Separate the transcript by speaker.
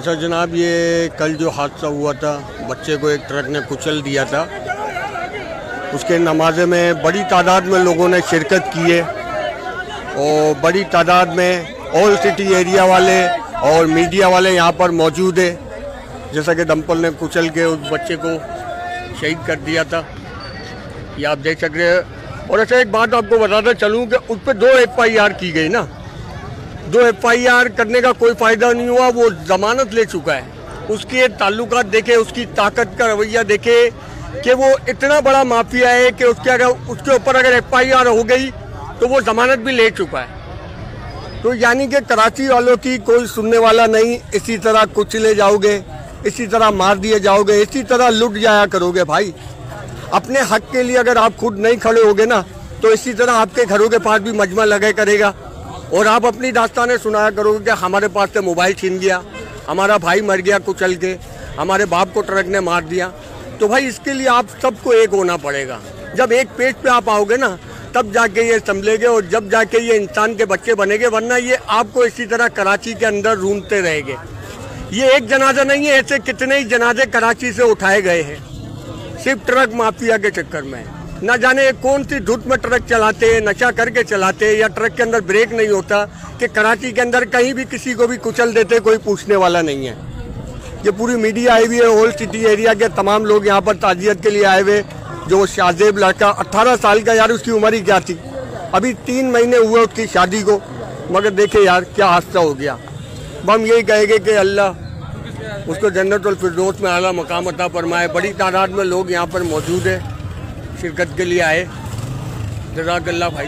Speaker 1: अच्छा जनाब, ये कल जो हादसा हुआ था, बच्चे को एक ट्रक ने कुचल दिया था, उसके नमाज़े में बड़ी तादाद में लोगों ने शिरकत की है और बड़ी तादाद में ऑल सिटी एरिया वाले और मीडिया वाले यहाँ पर मौजूद है। जैसा कि दमकल ने कुचल के उस बच्चे को शहीद कर दिया था, ये आप देख सकते हैं। और अच्छा एक बात आपको बताता चलूँ कि उस पर 2 FIR की गई ना। 2 FIR करने का कोई फ़ायदा नहीं हुआ, वो ज़मानत ले चुका है। उसके ताल्लुकात देखे, उसकी ताकत का रवैया देखे कि वो इतना बड़ा माफिया है कि उसके ऊपर अगर FIR हो गई तो वो ज़मानत भी ले चुका है। तो यानी कि कराची वालों की कोई सुनने वाला नहीं। इसी तरह कुचले जाओगे, इसी तरह मार दिए जाओगे, इसी तरह लुट जाया करोगे। भाई अपने हक के लिए अगर आप खुद नहीं खड़े होगे ना, तो इसी तरह आपके घरों के पास भी मजमा लगे करेगा और आप अपनी दास्तानें सुनाया करोगे कि हमारे पास से मोबाइल छीन गया, हमारा भाई मर गया कुचल के, हमारे बाप को ट्रक ने मार दिया। तो भाई इसके लिए आप सबको एक होना पड़ेगा। जब एक पेज पे आप आओगे ना, तब जाके ये संभलेंगे और जब जाके ये इंसान के बच्चे बनेंगे, वरना ये आपको इसी तरह कराची के अंदर ढूंढते रहेंगे। ये एक जनाजा नहीं है, ऐसे कितने ही जनाजे कराची से उठाए गए हैं सिर्फ ट्रक माफिया के चक्कर में। ना जाने कौन सी धुत में ट्रक चलाते, नशा करके चलाते, या ट्रक के अंदर ब्रेक नहीं होता कि कराची के अंदर कहीं भी किसी को भी कुचल देते, कोई पूछने वाला नहीं है। ये पूरी मीडिया आई हुई है, होल सिटी एरिया के तमाम लोग यहाँ पर ताजियत के लिए आए हुए। जो शाहजेब लड़का 18 साल का, यार उसकी उम्र ही क्या थी, अभी 3 महीने हुए उसकी शादी को, मगर देखे यार क्या हादसा हो गया। हम यही कहेंगे कि अल्लाह उसको जन्नतुल फिरदौस में आला मकाम अता फरमाए। बड़ी तादाद में लोग यहाँ पर मौजूद है, शिरकत के लिए आए। जज़ाकल्लाह भाई।